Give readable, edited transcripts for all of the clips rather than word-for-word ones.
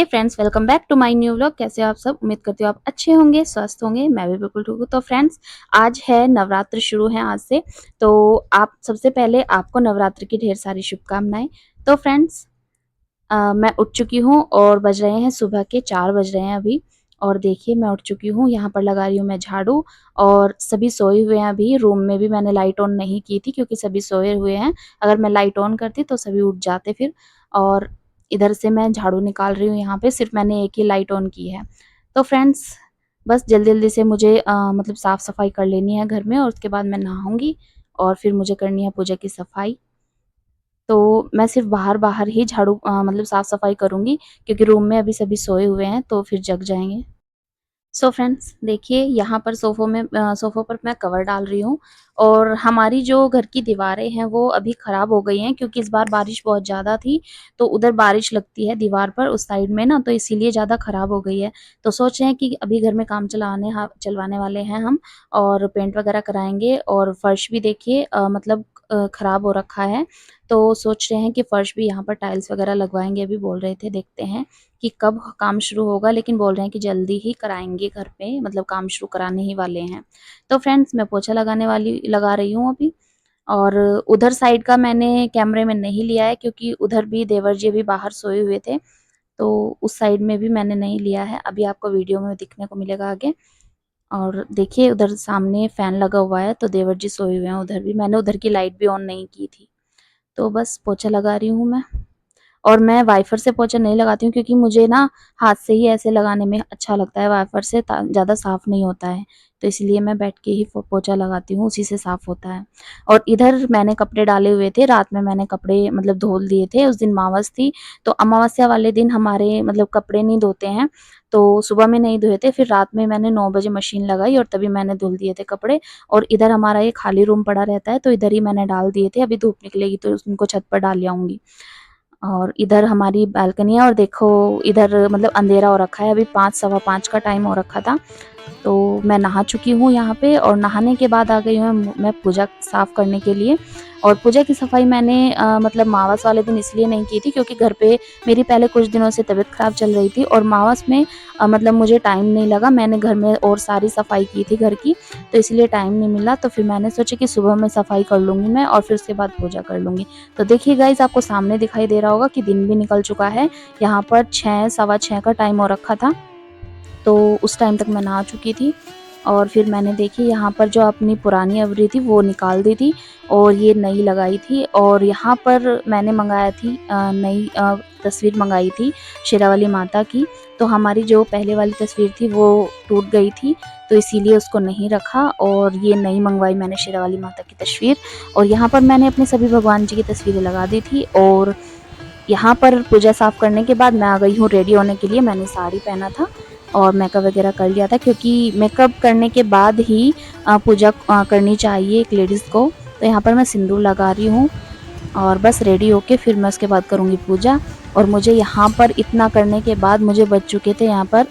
Hey friends, welcome back to my new vlog. कैसे हो आप सब? उम्मीद करती हूँ आप अच्छे होंगे, स्वस्थ होंगे। मैं भी बिल्कुल ठीक हूँ। तो फ्रेंड्स, आज है नवरात्र शुरू है आज से। तो आप सबसे पहले आपको नवरात्र की ढेर सारी शुभकामनाएं। तो फ्रेंड्स, मैं उठ चुकी हूँ और बज रहे हैं सुबह के 4 बज रहे हैं अभी। और देखिए मैं उठ चुकी हूँ, यहाँ पर लगा रही हूँ मैं झाड़ू। और सभी सोए हुए हैं अभी। रूम में भी मैंने लाइट ऑन नहीं की थी क्योंकि सभी सोए हुए हैं। अगर मैं लाइट ऑन करती तो सभी उठ जाते फिर। और इधर से मैं झाड़ू निकाल रही हूँ, यहाँ पे सिर्फ मैंने एक ही लाइट ऑन की है। तो फ्रेंड्स, बस जल्दी जल्दी से मुझे मतलब साफ़ सफाई कर लेनी है घर में, और उसके बाद मैं नहाऊंगी और फिर मुझे करनी है पूजा की सफाई। तो मैं सिर्फ बाहर-बाहर ही झाड़ू मतलब साफ-सफाई करूँगी क्योंकि रूम में अभी सभी सोए हुए हैं तो फिर जग जाएँगे। सो फ्रेंड्स, देखिए यहाँ पर सोफ़ों पर मैं कवर डाल रही हूँ। और हमारी जो घर की दीवारें हैं वो अभी ख़राब हो गई हैं क्योंकि इस बार बारिश बहुत ज़्यादा थी। तो उधर बारिश लगती है दीवार पर उस साइड में ना, तो इसीलिए ज़्यादा ख़राब हो गई है। तो सोच रहे हैं कि अभी घर में काम चलवाने वाले हैं हम, और पेंट वग़ैरह कराएँगे। और फर्श भी देखिए मतलब ख़राब हो रखा है। तो सोच रहे हैं कि फर्श भी यहाँ पर टाइल्स वग़ैरह लगवाएँगे, अभी बोल रहे थे, देखते हैं कि कब काम शुरू होगा, लेकिन बोल रहे हैं कि जल्दी ही कराएँगे घर पे, मतलब काम शुरू कराने ही वाले हैं। तो फ्रेंड्स, मैं पोछा लगा रही हूँ अभी। और उधर साइड का मैंने कैमरे में नहीं लिया है क्योंकि उधर भी देवर जी अभी बाहर सोए हुए थे, तो उस साइड में भी मैंने नहीं लिया है। अभी आपको वीडियो में दिखने को मिलेगा आगे। और देखिए उधर सामने फ़ैन लगा हुआ है तो देवर जी सोए हुए हैं उधर भी। मैंने उधर की लाइट भी ऑन नहीं की थी। तो बस पोछा लगा रही हूँ मैं। और मैं वाइपर से पोंछा नहीं लगाती हूँ क्योंकि मुझे ना हाथ से ही ऐसे लगाने में अच्छा लगता है, वाइपर से ज़्यादा साफ़ नहीं होता है। तो इसलिए मैं बैठ के ही पोंछा लगाती हूँ, उसी से साफ़ होता है। और इधर मैंने कपड़े डाले हुए थे, रात में मैंने कपड़े मतलब धो दिए थे। उस दिन अमावस थी, तो अमावस्या वाले दिन हमारे मतलब कपड़े नहीं धोते हैं। तो सुबह में नहीं धोए थे, फिर रात में मैंने 9 बजे मशीन लगाई और तभी मैंने धुल दिए थे कपड़े। और इधर हमारा ये खाली रूम पड़ा रहता है तो इधर ही मैंने डाल दिए थे। अभी धूप निकलेगी तो उनको छत पर डाल आऊँगी। और इधर हमारी बालकनी है और देखो इधर मतलब अंधेरा हो रखा है, अभी 5 सवा 5 का टाइम हो रखा था। तो मैं नहा चुकी हूँ यहाँ पे, और नहाने के बाद आ गई हूँ मैं पूजा साफ़ करने के लिए। और पूजा की सफाई मैंने मतलब मावस वाले दिन इसलिए नहीं की थी क्योंकि घर पे मेरी पहले कुछ दिनों से तबीयत ख़राब चल रही थी, और मावस में मतलब मुझे टाइम नहीं लगा। मैंने घर में और सारी सफाई की थी घर की, तो इसलिए टाइम नहीं मिला। तो फिर मैंने सोचा कि सुबह में सफाई कर लूँगी मैं और फिर उसके बाद पूजा कर लूँगी। तो देखिए गाइज़, आपको सामने दिखाई दे रहा होगा कि दिन भी निकल चुका है। यहाँ पर 6 सवा 6 का टाइम हो रखा था। तो उस टाइम तक मैं नहा चुकी थी। और फिर मैंने देखी यहाँ पर जो अपनी पुरानी अवरी थी वो निकाल दी थी और ये नई लगाई थी। और यहाँ पर मैंने मंगाया थी नई तस्वीर मंगाई थी शेरावाली माता की। तो हमारी जो पहले वाली तस्वीर थी वो टूट गई थी, तो इसीलिए उसको नहीं रखा और ये नई मंगवाई मैंने शेरावाली माता की तस्वीर। और यहाँ पर मैंने अपने सभी भगवान जी की तस्वीरें लगा दी थी। और यहाँ पर पूजा साफ करने के बाद मैं आ गई हूँ रेडी होने के लिए। मैंने साड़ी पहना था और मेकअप वगैरह कर लिया था क्योंकि मेकअप करने के बाद ही पूजा करनी चाहिए एक लेडीज़ को। तो यहाँ पर मैं सिंदूर लगा रही हूँ और बस रेडी होके फिर मैं उसके बाद करूँगी पूजा। और मुझे यहाँ पर इतना करने के बाद मुझे बज चुके थे यहाँ पर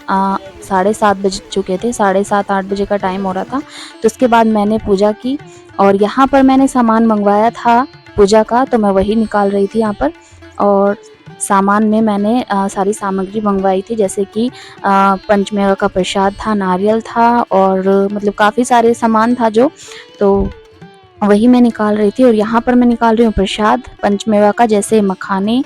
7:30 बज चुके थे, 7:30-8 बजे का टाइम हो रहा था। तो उसके बाद मैंने पूजा की और यहाँ पर मैंने सामान मंगवाया था पूजा का, तो मैं वही निकाल रही थी यहाँ पर। और सामान में मैंने सारी सामग्री मंगवाई थी, जैसे कि पंचमेवा का प्रसाद था, नारियल था और मतलब काफ़ी सारे सामान था जो, तो वही मैं निकाल रही थी। और यहाँ पर मैं निकाल रही हूँ प्रसाद पंचमेवा का, जैसे मखाने,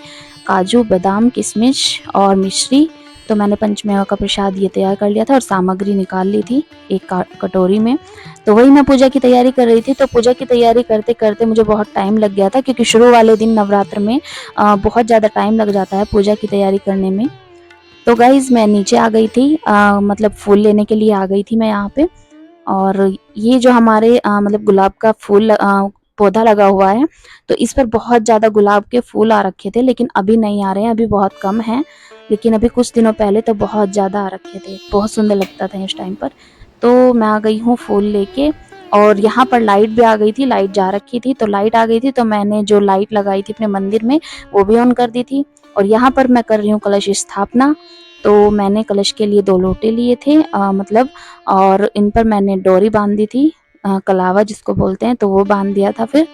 काजू, बादाम, किशमिश और मिश्री। तो मैंने पंचमेवा का प्रसाद ये तैयार कर लिया था और सामग्री निकाल ली थी एक कटोरी में। तो वही मैं पूजा की तैयारी कर रही थी। तो पूजा की तैयारी करते करते मुझे बहुत टाइम लग गया था क्योंकि शुरू वाले दिन नवरात्र में बहुत ज़्यादा टाइम लग जाता है पूजा की तैयारी करने में। तो गाइज़, मैं नीचे आ गई थी, मतलब फूल लेने के लिए आ गई थी मैं यहाँ पे। और ये जो हमारे मतलब गुलाब का फूल पौधा लगा हुआ है, तो इस पर बहुत ज़्यादा गुलाब के फूल आ रखे थे, लेकिन अभी नहीं आ रहे हैं, अभी बहुत कम हैं। लेकिन अभी कुछ दिनों पहले तो बहुत ज़्यादा आ रखे थे, बहुत सुंदर लगता था इस टाइम पर। तो मैं आ गई हूँ फूल लेके। और यहाँ पर लाइट भी आ गई थी, लाइट जा रखी थी, तो लाइट आ गई थी तो मैंने जो लाइट लगाई थी अपने मंदिर में वो भी ऑन कर दी थी। और यहाँ पर मैं कर रही हूँ कलश स्थापना। तो मैंने कलश के लिए 2 लोटे लिए थे मतलब, और इन पर मैंने डोरी बांध दी थी, कलावा जिसको बोलते हैं, तो वो बांध दिया था फिर।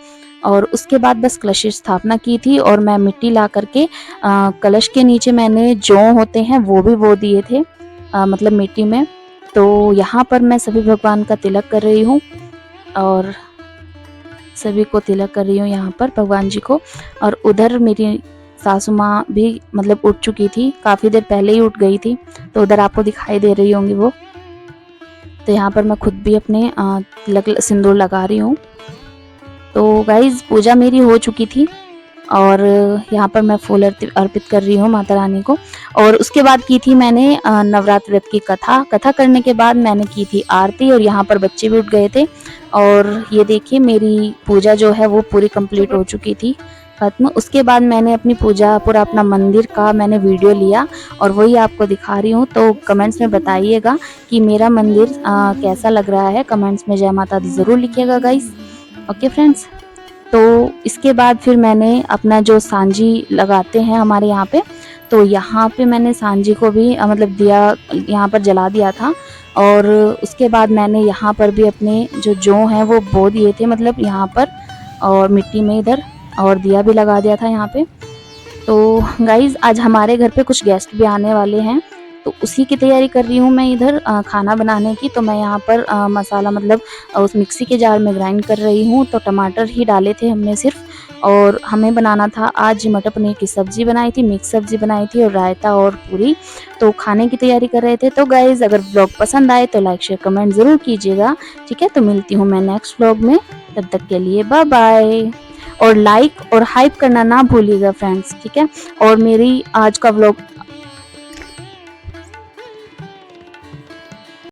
और उसके बाद बस कलश की स्थापना की थी और मैं मिट्टी ला करके कलश के नीचे मैंने जौ होते हैं वो भी बो दिए थे, मतलब मिट्टी में। तो यहाँ पर मैं सभी भगवान का तिलक कर रही हूँ और सभी को तिलक कर रही हूँ यहाँ पर भगवान जी को। और उधर मेरी सासू माँ भी मतलब उठ चुकी थी, काफ़ी देर पहले ही उठ गई थी, तो उधर आपको दिखाई दे रही होंगी वो। तो यहाँ पर मैं खुद भी अपने तिलक सिंदूर लगा रही हूँ। तो गाइज पूजा मेरी हो चुकी थी और यहाँ पर मैं फूल अर्पित कर रही हूँ माता रानी को। और उसके बाद की थी मैंने नवरात्र व्रत की कथा करने के बाद मैंने की थी आरती और यहाँ पर बच्चे भी उठ गए थे। और ये देखिए मेरी पूजा जो है वो पूरी कंप्लीट हो चुकी थी खत्म। उसके बाद मैंने अपनी पूजा पूरा अपना मंदिर का मैंने वीडियो लिया और वही आपको दिखा रही हूँ। तो कमेंट्स में बताइएगा कि मेरा मंदिर कैसा लग रहा है, कमेंट्स में जय माता दी ज़रूर लिखिएगा गाइस। ओके फ्रेंड्स, तो इसके बाद फिर मैंने अपना जो सांजी लगाते हैं हमारे यहाँ पे, तो यहाँ पे मैंने सांजी को भी मतलब दिया यहाँ पर जला दिया था। और उसके बाद मैंने यहाँ पर भी अपने जो जौ हैं वो बो दिए थे मतलब यहाँ पर और मिट्टी में इधर, और दिया भी लगा दिया था यहाँ पे। तो गाइज़ आज हमारे घर पे कुछ गेस्ट भी आने वाले हैं, तो उसी की तैयारी कर रही हूँ मैं इधर खाना बनाने की। तो मैं यहाँ पर मसाला मतलब उस मिक्सी के जार में ग्राइंड कर रही हूँ। तो टमाटर ही डाले थे हमने सिर्फ, और हमें बनाना था आज मटर पनीर की सब्ज़ी बनाई थी, मिक्स सब्ज़ी बनाई थी और रायता और पूरी। तो खाने की तैयारी कर रहे थे। तो गाइज़ अगर ब्लॉग पसंद आए तो लाइक शेयर कमेंट ज़रूर कीजिएगा, ठीक है। तो मिलती हूँ मैं नेक्स्ट ब्लॉग में, तब तक के लिए बाय बाय। और लाइक और हाइप करना ना भूलिएगा फ्रेंड्स, ठीक है। और मेरी आज का व्लॉग